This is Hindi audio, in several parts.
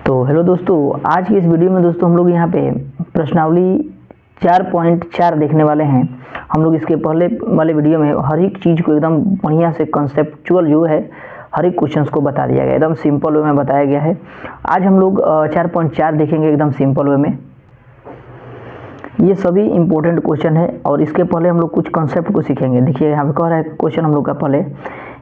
तो हेलो दोस्तों, आज की इस वीडियो में दोस्तों हम लोग यहाँ पे प्रश्नावली 4.4 देखने वाले हैं। हम लोग इसके पहले वाले वीडियो में हर एक चीज़ को एकदम बढ़िया से कंसेप्चुअल जो है हर एक क्वेश्चंस को बता दिया गया, एकदम सिंपल वे में बताया गया है। आज हम लोग 4.4 देखेंगे एकदम सिंपल वे में। ये सभी इंपॉर्टेंट क्वेश्चन है और इसके पहले हम लोग कुछ कॉन्सेप्ट को सीखेंगे। देखिए यहाँ पे कह रहा है क्वेश्चन हम लोग का पहले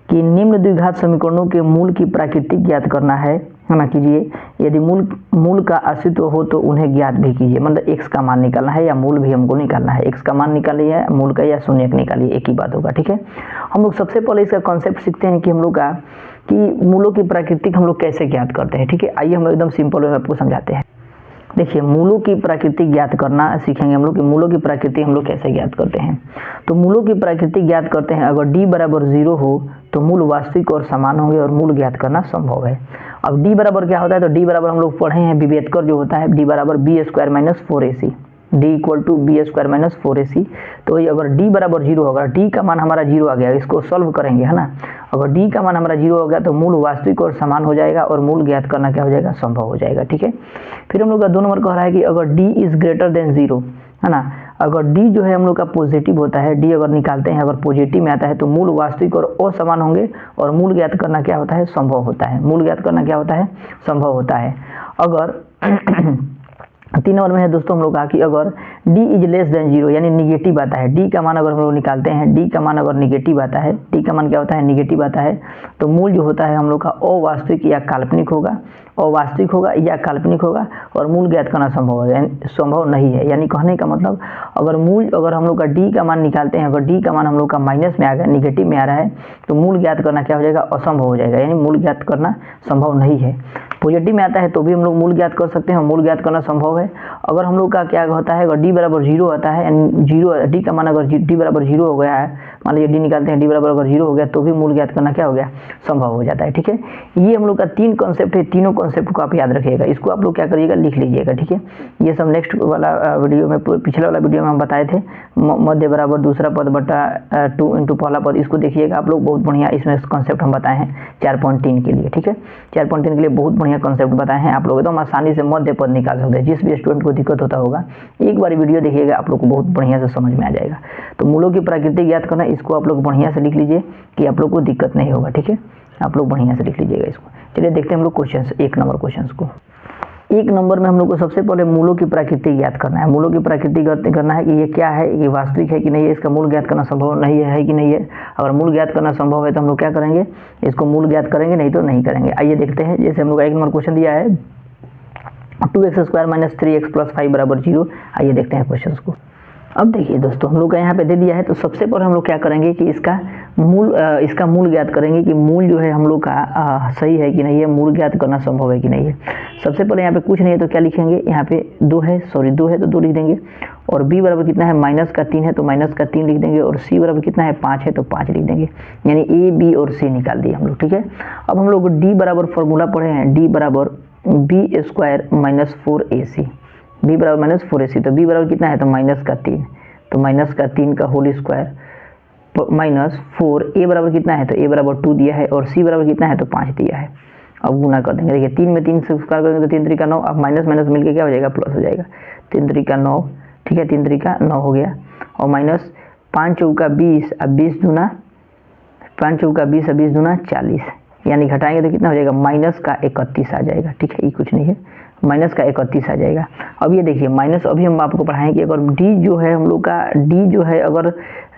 कि निम्न द्विघात समीकरणों के मूल की प्राकृतिक ज्ञात करना है ना। कीजिए, यदि मूल का अस्तित्व हो तो उन्हें ज्ञात भी कीजिए। मतलब x का मान निकालना है या मूल भी हमको निकालना है। x का मान निकालिए, मूल का या शून्य का निकालिए, एक ही बात होगा। ठीक है, हम लोग सबसे पहले इसका कॉन्सेप्ट सीखते हैं कि हम लोग का कि मूलों की प्राकृतिक हम लोग कैसे ज्ञात करते हैं। ठीक है, आइए हम लोग एकदम सिंपल वे में आपको समझाते हैं। देखिए, मूलों की प्राकृतिक ज्ञात करना सीखेंगे हम लोग कि मूलों की प्राकृतिक हम लोग कैसे ज्ञात करते हैं। तो मूलों की प्राकृतिक ज्ञात करते हैं, अगर d बराबर 0 हो तो मूल वास्तविक और समान होंगे और मूल ज्ञात करना संभव है। अब d बराबर क्या होता है, तो d बराबर हम लोग पढ़े हैं विभेदकर जो होता है d बराबर b² minus 4ac, d equal to b² minus 4ac। तो ये अगर d बराबर 0 होगा, d का मान हमारा 0 आ गया, इसको सॉल्व करेंगे है ना। अगर d का मान हमारा 0 हो गया तो मूल वास्तविक और समान हो जाएगा और मूल ज्ञात करना क्या हो जाएगा, संभव हो जाएगा। ठीक है, फिर हम लोग का 2 नंबर कह रहा है कि अगर d इज ग्रेटर देन 0 है ना। अगर d जो है हम लोग का पॉजिटिव होता है, d अगर निकालते हैं अगर पॉजिटिव में आता है तो मूल वास्तविक और असमान होंगे और मूल ज्ञात करना क्या होता है, संभव होता है। मूल ज्ञात करना क्या होता है, संभव होता है। अगर 3 नंबर में है दोस्तों हम लोग कहा कि अगर d इज लेस देन 0 यानी निगेटिव आता है, d का मान अगर हम लोग निकालते हैं, d का मान अगर निगेटिव आता है, d का मान क्या होता है, निगेटिव आता है, तो मूल जो होता है हम लोग का अवास्तविक या काल्पनिक होगा, अवास्तविक होगा या काल्पनिक होगा और मूल ज्ञात करना संभव नहीं है। यानी कहने का मतलब अगर हम लोग का d का मान निकालते हैं, अगर d का मान हम लोग का माइनस में आ गया, निगेटिव में आ रहा है, तो मूल ज्ञात करना क्या हो जाएगा, असंभव हो जाएगा। यानी मूल ज्ञात करना संभव नहीं है। पॉजिटिव में आता है तो भी हम लोग मूल ज्ञात कर सकते हैं, मूल ज्ञात करना संभव है। अगर हम लोग का क्या होता है, अगर d बराबर 0 आता है, d का मान अगर d बराबर 0 हो गया है, मान लीजिए d निकालते हैं, d बराबर अगर 0 हो गया तो भी मूल ज्ञात करना क्या हो गया, संभव हो जाता है। ठीक है, ये हम लोग का 3 कॉन्सेप्ट है, तीनों कॉन्सेप्ट को आप याद रखिएगा। इसको आप लोग क्या करिएगा, लिख लीजिएगा। ठीक है, ये सब नेक्स्ट वाला वीडियो में, पिछले वाला वीडियो में हम बताए थे, मध्य बराबर दूसरा पद बटा 2 इंटू पहला पद, इसको देखिएगा आप लोग, बहुत बढ़िया इसमें कॉन्सेप्ट हम बताए हैं 4.3 के लिए। ठीक है, 4.3 के लिए बहुत बढ़िया कॉन्सेप्ट बताए हैं। आप लोग एकदम आसानी से मध्य पद निकाल सकते हैं। जिस भी स्टूडेंट को दिक्कत होता होगा एक बार वीडियो देखिएगा, आप लोग को बहुत बढ़िया से समझ में आ जाएगा। तो मूलों की प्राकृतिक ज्ञात करना, इसको आप लोग बढ़िया से लिख लीजिए कि आप लोग को दिक्कत नहीं होगा। ठीक है, आप लोग बढ़िया से लिख लीजिएगा इसको। चलिए देखते हैं हम लोग क्वेश्चन, 1 नंबर क्वेश्चन को। 1 नंबर में हम लोग को सबसे पहले मूलों की प्राकृतिक ज्ञात करना है। मूलों की प्राकृतिक करना है कि ये क्या है, ये वास्तविक है कि नहीं है, इसका मूल ज्ञात करना संभव नहीं है कि नहीं है। अगर मूल ज्ञात करना संभव है तो हम लोग क्या करेंगे, इसको मूल ज्ञात करेंगे, नहीं तो नहीं करेंगे। आइए देखते हैं। जैसे हम लोग 1 नंबर क्वेश्चन दिया है 2x² माइनस 3x प्लस 5 बराबर 0। आइए देखते हैं क्वेश्चन को। अब देखिए दोस्तों, हम लोग का यहाँ पे दे दिया है, तो सबसे पहले हम लोग क्या करेंगे कि इसका मूल ज्ञात करेंगे कि मूल जो है हम लोग का सही है कि नहीं है, मूल ज्ञात करना संभव है कि नहीं है। सबसे पहले यहाँ पे कुछ नहीं है तो क्या लिखेंगे, यहाँ पे 2 है तो 2 लिख देंगे। और b बराबर कितना है, माइनस का 3 है तो माइनस का 3 लिख देंगे। और c बराबर कितना है, 5 है तो 5 लिख देंगे। यानी a, b और c निकाल दिए हम लोग। ठीक है, अब हम लोग d बराबर फॉर्मूला पढ़े हैं, d बराबर b² माइनस 4ac, b बराबर माइनस 4ac। तो b बराबर कितना है, तो माइनस का 3, तो माइनस का 3 का होल स्क्वायर माइनस 4। a बराबर कितना है, तो a बराबर 2 दिया है और c बराबर कितना है, तो 5 दिया है। अब गुना कर देंगे। देखिए 3 में 3 से स्क्वायर करेंगे तो 3 3 का 9। अब माइनस माइनस मिलकर क्या हो जाएगा, प्लस हो जाएगा। 3 3 का 9, ठीक है, 3 3 का 9 हो गया। और माइनस 5 चौका 20, अब 20 दूना 5 चौका 20, अब 20 दूना 40। यानी घटाएंगे तो कितना हो जाएगा, माइनस का 31 आ जाएगा। ठीक है, ये कुछ नहीं है, माइनस का 31 आ जाएगा। अब ये देखिए माइनस, अभी हम आपको पढ़ाएं कि अगर d जो है हम लोग का, d जो है अगर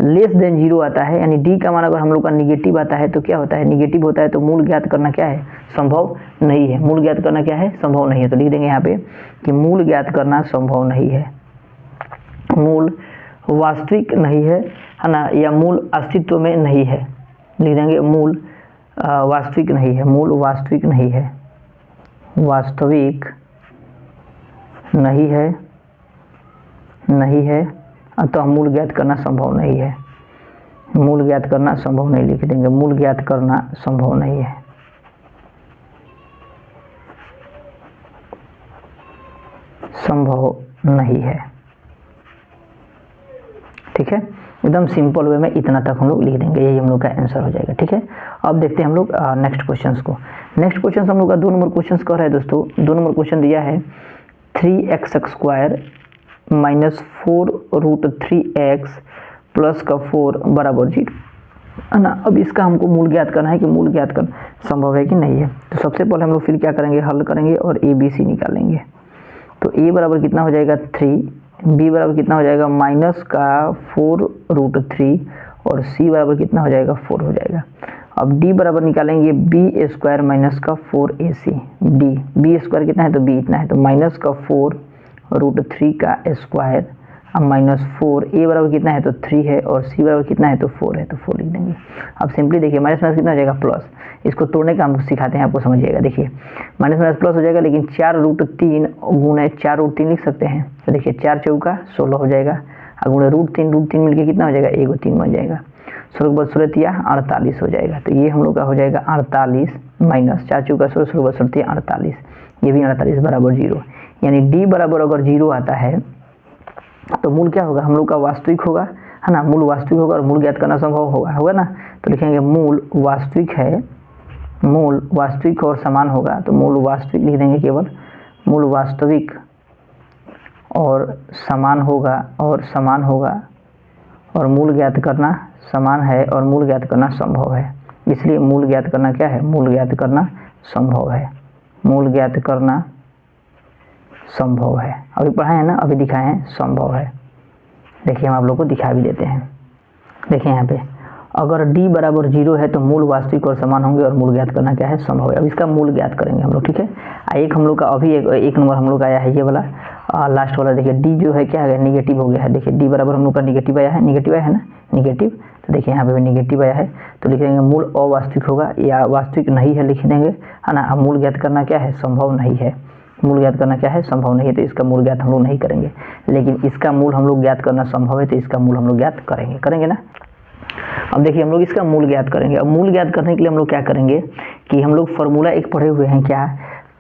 लेस देन 0 आता है, यानी d का मान अगर हम लोग का निगेटिव आता है तो क्या होता है, निगेटिव होता है तो मूल ज्ञात करना क्या है, संभव नहीं है। मूल ज्ञात करना क्या है, संभव नहीं है। तो लिख देंगे यहाँ पे कि मूल ज्ञात करना संभव नहीं है, मूल वास्तविक नहीं है ना, या मूल अस्तित्व में नहीं है। लिख देंगे मूल वास्तविक नहीं है, मूल वास्तविक नहीं है, वास्तविक नहीं है अतः मूल ज्ञात करना संभव नहीं है। मूल ज्ञात करना संभव नहीं लिख देंगे, मूल ज्ञात करना संभव नहीं है। संभव नहीं है। ठीक है, एकदम सिंपल वे में इतना तक हम लोग लिख देंगे, यही हम लोग का आंसर हो जाएगा। ठीक है, अब देखते हैं हम लोग नेक्स्ट क्वेश्चंस को। नेक्स्ट क्वेश्चन हम लोग का 2 नंबर क्वेश्चन कर रहे हैं दोस्तों। 2 नंबर क्वेश्चन दिया है 3x² माइनस 4√3x प्लस का 4 बराबर 0 है ना। अब इसका हमको मूल ज्ञात करना है कि मूल ज्ञात करना संभव है कि नहीं है। तो सबसे पहले हम लोग फिर क्या करेंगे, हल करेंगे और ABC निकालेंगे। तो A बराबर कितना हो जाएगा 3, B बराबर कितना हो जाएगा माइनस का 4√3 और C बराबर कितना हो जाएगा 4 हो जाएगा। अब D बराबर निकालेंगे B² माइनस का 4AC। B² कितना है तो B इतना है, तो माइनस का 4√3 का स्क्वायर अब माइनस 4, A बराबर कितना है तो 3 है और C बराबर कितना है तो 4 है, तो 4 लिख देंगे। अब सिंपली देखिए माइनस माइनस कितना हो जाएगा प्लस, इसको तोड़ने का हम सिखाते हैं आपको, समझिएगा। देखिए माइनस माइनस प्लस हो जाएगा, लेकिन 4√3 गुणे 4√3 लिख सकते हैं। तो देखिए 4 चौका 16 हो जाएगा और गुणे √3 मिलकर कितना हो जाएगा 1 3 बन जाएगा। 16 बस 48 हो जाएगा। तो ये हम लोग का हो जाएगा 48 माइनस 4 चौका 16 बस 48, ये भी 48 बराबर 0। यानी D बराबर अगर 0 आता है तो मूल क्या होगा, हम लोग का वास्तविक होगा, है ना। मूल वास्तविक होगा और मूल ज्ञात करना संभव होगा ना। तो लिखेंगे मूल वास्तविक है, मूल वास्तविक और समान होगा, तो मूल वास्तविक लिख देंगे केवल, मूल वास्तविक और समान होगा और मूल ज्ञात करना समान है और मूल ज्ञात करना संभव है। इसलिए मूल ज्ञात करना क्या है, मूल ज्ञात करना संभव है, मूल ज्ञात करना संभव है। अभी पढ़ाए हैं ना, अभी दिखाए हैं संभव है। देखिए हम आप लोग को दिखा भी देते हैं। देखिए यहाँ पे अगर D बराबर 0 है तो मूल वास्तविक और समान होंगे और मूल ज्ञात करना क्या है संभव है। अब इसका मूल ज्ञात करेंगे हम लोग, ठीक है। एक हम लोग का अभी एक नंबर हम लोग आया है ये वाला लास्ट वाला। देखिए D जो है क्या है निगेटिव हो गया है। देखिए D बराबर हम लोग का निगेटिव आया है, निगेटिव आया है ना, निगेटिव। तो देखिए यहाँ पे भी निगेटिव आया है, तो लिख देंगे मूल अवास्तविक होगा या वास्तविक नहीं है लिख देंगे, है ना। अब मूल ज्ञात करना क्या है संभव नहीं है, मूल ज्ञात करना क्या है संभव नहीं है, तो इसका मूल ज्ञात हम लोग नहीं करेंगे। लेकिन इसका मूल हम लोग ज्ञात करना संभव है, तो इसका मूल हम लोग ज्ञात करेंगे ना। अब देखिए हम लोग इसका मूल ज्ञात करेंगे। अब मूल ज्ञात करने के लिए हम लोग क्या करेंगे कि हम लोग फॉर्मूला एक पढ़े हुए हैं क्या,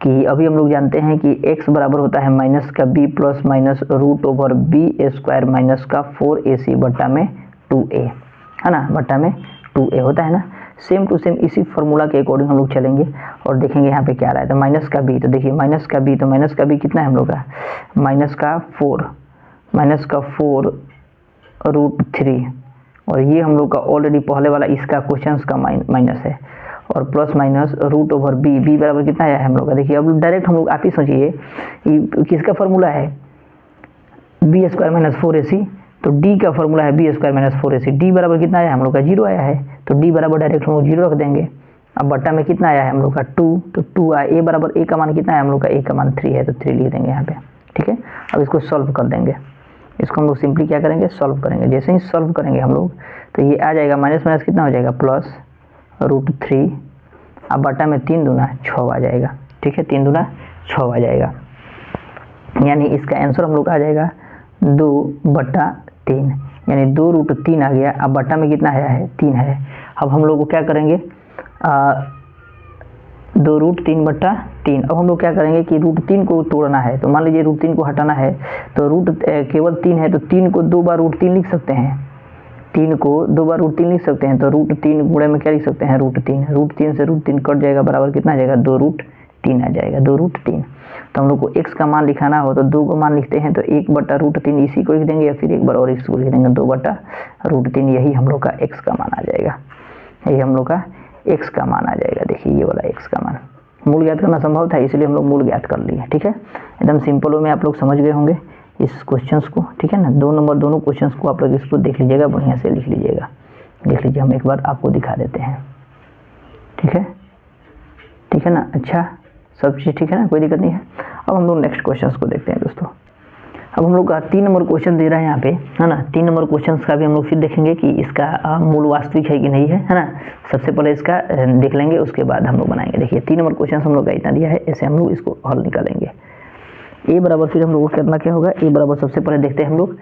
कि अभी हम लोग जानते हैं कि x बराबर होता है माइनस का b plus minus √b² minus का 4ac बट्टा में 2a, है ना, बट्टा में 2a होता है ना। सेम टू सेम इसी फॉर्मूला के अकॉर्डिंग हम लोग चलेंगे और देखेंगे यहाँ पे क्या आ रहा है। तो माइनस का b, तो देखिए माइनस का b, तो माइनस का b कितना है हम लोग का माइनस का 4√3 और ये हम लोग का ऑलरेडी पहले वाला इसका क्वेश्चंस का माइनस है और प्लस माइनस √b बराबर कितना आया है हम लोग का। देखिए अब डायरेक्ट हम लोग आप ही सोचिए किसका फॉर्मूला है b² माइनस 4ac, तो d का फॉर्मूला है b² माइनस 4ac। d बराबर कितना आया है हम लोग का 0 आया है, तो d बराबर डायरेक्ट हम लोग 0 रख देंगे। अब बट्टा में कितना आया है हम लोग का 2, तो 2 आया। a बराबर a का मान कितना है हम लोग का, a का मान 3 है, तो 3 लिख देंगे यहाँ पे, ठीक है। अब इसको सॉल्व कर देंगे, इसको हम लोग सिंपली क्या करेंगे सॉल्व करेंगे। जैसे ही सॉल्व करेंगे हम लोग तो ये आ जाएगा माइनस माइनस कितना हो जाएगा प्लस √3, अब बट्टा में 3 दूना 6 आ जाएगा, ठीक है, 3 दूना 6 आ जाएगा। यानी इसका आंसर हम लोग आ जाएगा 2/3, यानी 2√3 आ गया। अब बट्टा में कितना आया है 3 है। अब हम लोग को क्या करेंगे 2√3/3। अब हम लोग क्या करेंगे कि √3 को तोड़ना है, तो मान लीजिए √3 को हटाना है, तो रूट केवल 3 है, तो 3 को 2 बार √3 लिख सकते हैं, 3 को 2 बार √3 लिख सकते हैं। तो √3 गुणे में क्या लिख सकते हैं √3 से √3 कट जाएगा, बराबर कितना आ जाएगा 2√3 आ जाएगा, 2√3। तो हम लोग को x का मान लिखाना हो तो 2 का मान लिखते हैं, तो 1/√3 इसी को लिख देंगे या फिर एक बार और इसको लिख देंगे 2/√3, यही हम लोग का x का मान आ जाएगा, यही हम लोग का x का मान आ जाएगा। देखिए ये वाला x का मान मूल ज्ञात करना संभव था, इसलिए हम लोग मूल ज्ञात कर लिए, ठीक है। एकदम सिंपल वे में आप लोग समझ गए होंगे इस क्वेश्चंस को, ठीक है ना। 2 नंबर दोनों क्वेश्चंस को आप लोग इसको देख लीजिएगा, बढ़िया से लिख लीजिएगा। देख लीजिए हम एक बार आपको दिखा देते हैं, ठीक है, ठीक है ना। अच्छा सब चीज़ ठीक है ना, कोई दिक्कत नहीं है। अब हम लोग नेक्स्ट क्वेश्चंस को देखते हैं दोस्तों। अब हम लोग का 3 नंबर क्वेश्चन दे रहा है यहाँ पे, है ना। 3 नंबर क्वेश्चन का भी हम लोग फिर देखेंगे कि इसका मूल वास्तविक है कि नहीं है ना। सबसे पहले इसका देख लेंगे, उसके बाद हम लोग बनाएंगे। देखिए 3 नंबर क्वेश्चन हम लोग का इतना दिया है, ऐसे हम लोग इसको हल निकालेंगे। a बराबर फिर हम लोग को करना क्या होगा, a बराबर सबसे पहले देखते हैं हम लोग।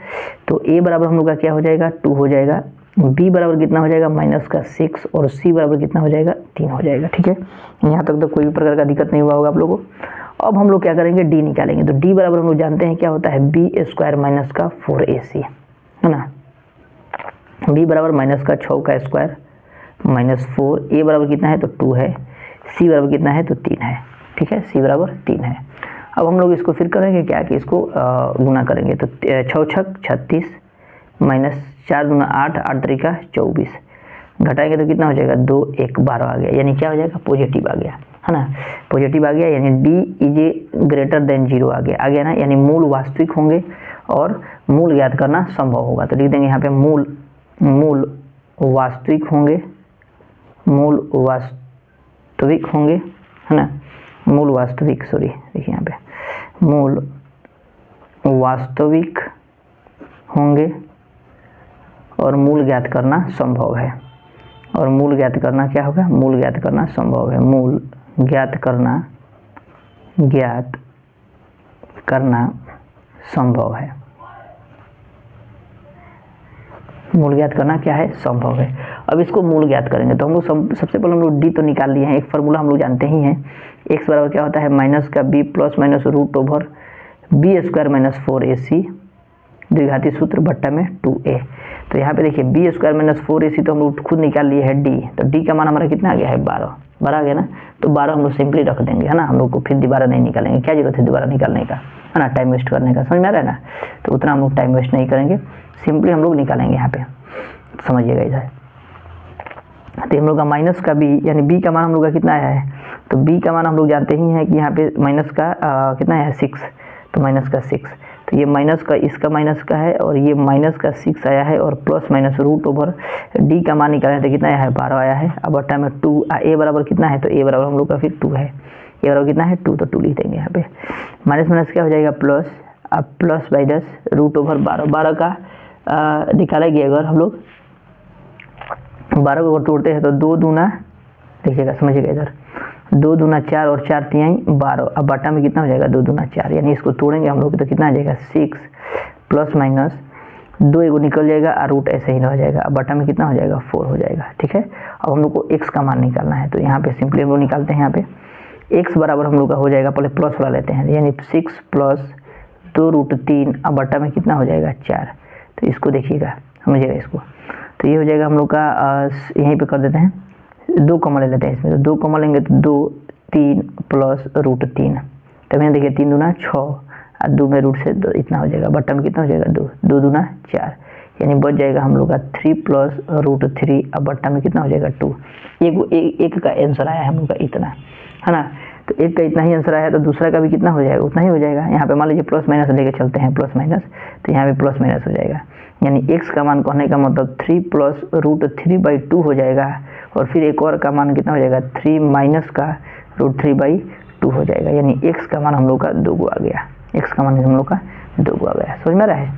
तो a बराबर हम लोग का क्या हो जाएगा 2 हो जाएगा, b बराबर कितना हो जाएगा माइनस का 6 और c बराबर कितना हो जाएगा 3 हो जाएगा, ठीक है। यहाँ तक तो कोई भी प्रकार का दिक्कत नहीं हुआ होगा आप लोगों को। अब हम लोग क्या करेंगे d निकालेंगे। तो d बराबर हम लोग जानते हैं क्या होता है b² माइनस का 4ac, है ना। b बराबर माइनस का 6 का स्क्वायर माइनस 4, a बराबर कितना है तो 2 है, सी बराबर कितना है तो 3 है, ठीक है, सी बराबर 3 है। अब हम लोग इसको फिर करेंगे क्या कि इसको गुना करेंगे, तो 6 छक 36 माइनस 4 दूना 8, 8 तरीका 24, घटाएंगे तो कितना हो जाएगा 2 1 12 आ गया, यानी क्या हो जाएगा पॉजिटिव आ गया, है ना, पॉजिटिव आ गया, यानी D is a greater than 0 आ गया ना, यानी मूल वास्तविक होंगे और मूल ज्ञात करना संभव होगा। तो लिख देंगे यहाँ पे मूल वास्तविक होंगे, मूल वास्तविक होंगे, है ना, मूल वास्तविक, सॉरी देखिए यहाँ पे मूल वास्तविक होंगे और मूल ज्ञात करना संभव है, और मूल ज्ञात करना क्या होगा, मूल ज्ञात करना संभव है, मूल ज्ञात करना संभव है, मूल ज्ञात करना क्या है संभव है। अब इसको मूल ज्ञात करेंगे तो हम लोग सबसे पहले हम लोग डी तो निकाल लिए हैं, एक फार्मूला हम लोग जानते ही हैं, x बराबर क्या होता है माइनस का b plus minus root over b square minus 4ac द्विघाती सूत्र बट्टा में 2a। तो यहाँ पे देखिए बी स्क्वायर माइनस 4ac तो हम लोग खुद निकाल लिए है डी, तो डी का मान हमारा कितना आ गया है 12 आ गया ना, तो 12 हम लोग सिंपली रख देंगे, है ना, हम लोग को फिर दोबारा नहीं निकालेंगे, क्या जरूरत है दोबारा निकालने का, है ना, टाइम वेस्ट करने का, समझ में आ रहा है ना, तो उतना हम लोग टाइम वेस्ट नहीं करेंगे, सिंपली हम लोग निकालेंगे यहाँ पे, समझिएगा इधर। तो हम लोग का माइनस का बी यानी बी का मान हम लोग का कितना आया है, तो बी का मान हम लोग जानते ही हैं कि यहाँ पे माइनस का कितना है 6, तो माइनस का 6, तो ये माइनस का इसका माइनस का है और ये माइनस का 6 आया है, और plus minus root over D का मान निकालें तो कितना आया है 12 आया है। अब बट्टा में 2 ए बराबर कितना है, तो ए बराबर हम लोग का फिर 2 है, ए बराबर कितना है 2, तो 2 लिख देंगे यहाँ पे, माइनस माइनस क्या हो जाएगा प्लस, अब प्लस बाई 10 रूट ओवर 12 का निकालेंगे अगर हम लोग 12 को अगर तोड़ते हैं तो 2 दूना, देखिएगा समझिएगा इधर, 2 दूना 4 और 4 तिहाई 12, अब बटा में कितना हो जाएगा 2 दूना 4, यानी इसको तोड़ेंगे हम लोग तो कितना आ जाएगा 6 प्लस माइनस 2 एगो निकल जाएगा और रूट ऐसे ही रह जाएगा, अब बटा में कितना हो जाएगा 4 हो जाएगा, ठीक है। अब हम लोग को x का मान निकालना है, तो यहाँ पे सिंपली हम लोग निकालते हैं, यहाँ पे x बराबर हम लोग का हो जाएगा, पहले प्लस वाला लेते हैं, यानी 6 प्लस 2 रूट 3, अब बटा में कितना हो जाएगा 4, तो इसको देखिएगा समझिएगा इसको, तो ये हो जाएगा हम लोग का यहीं पे कर देते हैं, 2 कॉमन ले लेते हैं इसमें, तो 2 कॉमन लेंगे तो 2 3 प्लस रूट 3, तब यहाँ देखिए 3 दूना 6 और 2 में रूट से 2 इतना हो जाएगा, बट्टा में कितना हो जाएगा 2 दूना 4, यानी बच जाएगा हम लोग का 3 प्लस रूट 3, अब बट्टा में कितना हो जाएगा 2, एक का आंसर आया है हम लोग का इतना, है ना, तो एक का इतना ही आंसर आया, तो दूसरा का भी कितना हो जाएगा उतना ही हो जाएगा। यहाँ पे मान लीजिए प्लस माइनस लेके चलते हैं, प्लस माइनस, तो यहाँ पे प्लस माइनस हो जाएगा, यानी x का मान कहने का मतलब 3 प्लस रूट 3/2 हो जाएगा, और फिर एक और का मान कितना हो जाएगा 3 माइनस का रूट 3/2 हो जाएगा, यानी x का मान हम लोग का 2 आ गया, x का मान हम लोग का 2 आ गया, समझ में रहा है।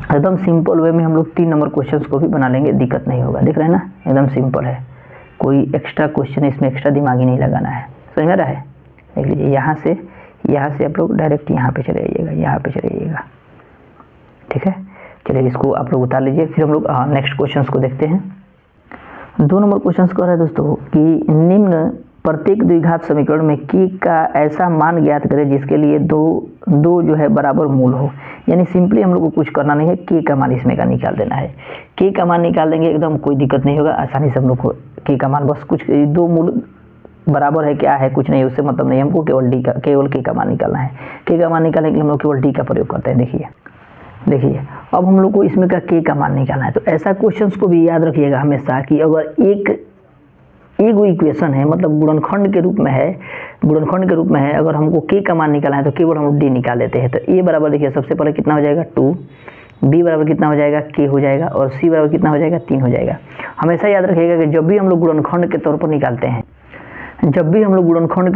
एकदम सिंपल वे में हम लोग 3 नंबर क्वेश्चंस को भी बना लेंगे, दिक्कत नहीं होगा, देख रहे हैं ना, एकदम सिंपल है, कोई एक्स्ट्रा क्वेश्चन इसमें एक्स्ट्रा दिमाग ही नहीं लगाना है, समझ में रहा है। देख लीजिए यहाँ से आप लोग डायरेक्ट यहाँ पे चले जाइएगा, यहाँ पे चले जाइएगा, ठीक है। चलिए इसको आप लोग उतार लीजिए, फिर हम लोग नेक्स्ट क्वेश्चंस को देखते हैं। 2 नंबर क्वेश्चंस कह रहा है दोस्तों कि निम्न प्रत्येक द्विघात समीकरण में k का ऐसा मान ज्ञात करें जिसके लिए दो जो है बराबर मूल हो, यानी सिंपली हम लोग को कुछ करना नहीं है, k का मान इसमें का निकाल देना है, k का मान निकाल देंगे, एकदम कोई दिक्कत नहीं होगा, आसानी से हम लोग को k का मान, बस कुछ 2 मूल बराबर है क्या है कुछ नहीं, उससे मतलब नहीं, हमको केवल k का मान निकालना है। k का मान निकालने के लिए हम लोग केवल d का प्रयोग करते हैं। देखिए अब हम लोग को इसमें का k का मान निकालना है, तो ऐसा क्वेश्चंस को भी याद रखिएगा हमेशा कि अगर एक इक्वेशन है, मतलब गुणनखंड के रूप में है, अगर हमको k का मान निकालना है तो केवल हम d निकाल लेते हैं। तो a बराबर देखिए सबसे पहले कितना हो जाएगा 2, b बराबर कितना हो जाएगा k हो जाएगा, और c बराबर कितना हो जाएगा 3 हो जाएगा। हमेशा याद रखिएगा कि जब भी हम लोग गुणनखंड के तौर पर निकालते हैं, गुणनखंड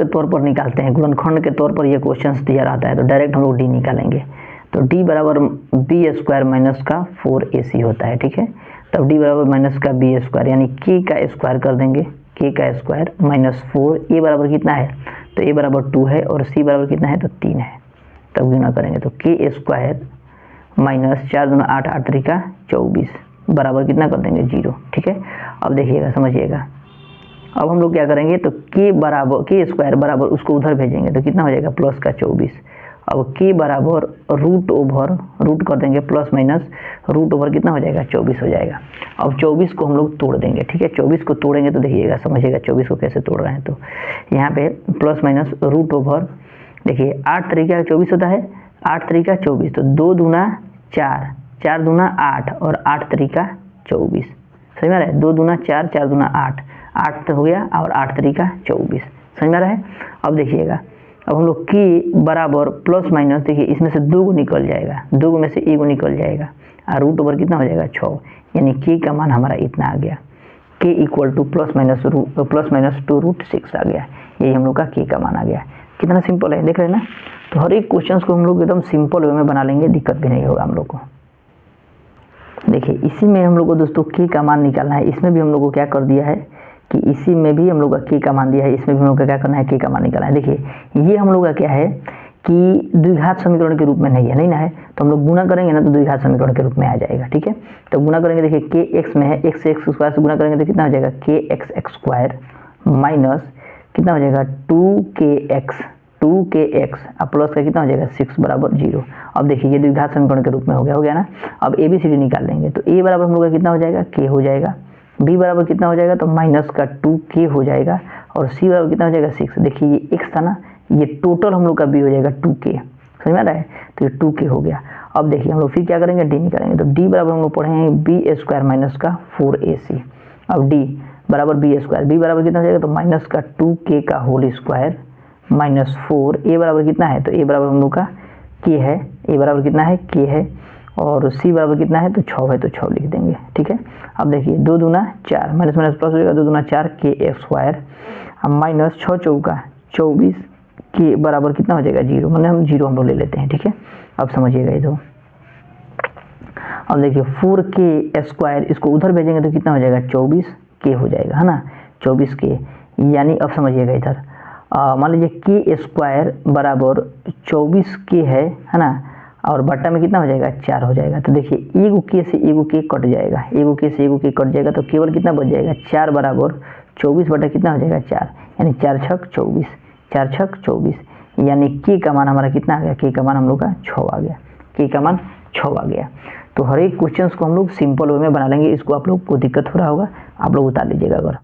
के तौर पर ये क्वेश्चन दिया रहता है, तो डायरेक्ट हम लोग d निकालेंगे, तो d बराबर बी स्क्वायर माइनस का 4ac होता है, ठीक है। तब d बराबर माइनस का बी स्क्वायर, यानी k का स्क्वायर कर देंगे, k का स्क्वायर माइनस 4, a बराबर कितना है, तो a बराबर 2 है, और c बराबर कितना है, तो 3 है, तब गुना करेंगे तो k स्क्वायर माइनस 4 दूना 8, 8 तरीका 24 बराबर कितना कर देंगे 0, ठीक है। अब देखिएगा समझिएगा, अब हम लोग क्या करेंगे, तो k स्क्वायर बराबर उसको उधर भेजेंगे तो कितना हो जाएगा प्लस का 24, अब k बराबर रूट कर देंगे प्लस माइनस रूट ओवर कितना हो जाएगा 24 हो जाएगा। अब 24 को हम लोग तोड़ देंगे, ठीक है। 24 को तोड़ेंगे तो देखिएगा, समझिएगा 24 को कैसे तोड़ रहे हैं। तो यहाँ पे प्लस माइनस रूट ओवर, देखिए 8 तरीका 24 होता है, 8 तरीका 24, तो 2 दूना 4, 4 दूना 8 और 8 तरीका 24, समझ में आ रहा है। 2 दूना 4, 4 दूना 8, 8 तो हो गया और 8 तरीका 24, समझ में आ रहा है। अब देखिएगा, अब हम लोग k बराबर प्लस माइनस, देखिए इसमें से 2 को निकल जाएगा, 2 में से 1 को निकल जाएगा और रूट ओवर कितना हो जाएगा 6, यानी k का मान हमारा इतना आ गया। k equal two plus minus 2√6 आ गया। यही हम लोग का k का मान आ गया। कितना सिंपल है, देख रहे हैं ना। तो हर एक क्वेश्चन को हम लोग एकदम सिंपल वे में बना लेंगे, दिक्कत भी नहीं होगा हम लोग को। देखिए इसी में हम लोग को दोस्तों k का मान निकालना है। इसमें भी हम लोग को क्या कर दिया है कि इसी में भी हम लोग का k का मान दिया है, इसमें भी हम लोग का क्या करना है, k का मान निकालना है। देखिए ये हम लोग का क्या है कि द्विघात समीकरण के रूप में नहीं है, नहीं ना है, तो हम लोग गुना करेंगे ना तो द्विघात समीकरण के रूप में आ जाएगा, ठीक है। तो गुना करेंगे, देखिए k x में है, x से x स्क्वायर से गुना करेंगे तो कितना हो जाएगा kx स्क्वायर माइनस कितना हो जाएगा 2kx अब प्लस का कितना हो जाएगा 6 बराबर 0। अब देखिए ये द्विघात समीकरण के रूप में हो गया ना। अब ABCD निकाल लेंगे तो a बराबर हम लोग का कितना हो जाएगा k हो जाएगा, b बराबर कितना हो जाएगा तो माइनस का 2k हो जाएगा और c बराबर कितना हो जाएगा 6। देखिए ये x था ना, ये टोटल हम लोग का b हो जाएगा 2k, समझ में आ रहा है। तो ये 2k हो गया। अब देखिए हम लोग फिर क्या करेंगे, d निकालेंगे तो d बराबर हम लोग पढ़ेंगे b स्क्वायर माइनस का 4ac। अब d बराबर b स्क्वायर, b बराबर कितना हो जाएगा तो माइनस का 2k का होल स्क्वायर माइनस 4, a बराबर कितना है तो a बराबर हम लोग का k है, a बराबर कितना है k है और c बराबर कितना है तो 6 है, तो 6 लिख देंगे, ठीक है। अब देखिए 2 दूना 4 माइनस माइनस प्लस हो जाएगा, 2 दूना 4 k स्क्वायर माइनस 6 चौका 24 k बराबर कितना हो जाएगा 0, मतलब हम 0 हम लोग ले लेते हैं, ठीक है। अब समझिएगा ये तो। अब देखिए 4k स्क्वायर इसको उधर भेजेंगे तो कितना हो जाएगा 24k हो जाएगा, है ना, 24k। यानी अब समझिएगा इधर मान लीजिए k स्क्वायर बराबर 24k है ना, और बट्टा में कितना हो जाएगा 4 हो जाएगा। तो देखिए एगो k से एगो k कट जाएगा, एगो k से एगो k कट जाएगा तो केवल कितना बच जाएगा 4 बराबर 24 बटा कितना हो जाएगा 4, यानी 4 छक 24, 4 छक 24, यानी k का मान हमारा कितना आ गया, k का मान हम लोग का 6 आ गया, k का मान 6 आ गया। तो हर एक क्वेश्चन को हम लोग सिंपल वे में बना लेंगे। इसको आप लोग को दिक्कत हो रहा होगा, आप लोग उतार लीजिएगा अगर।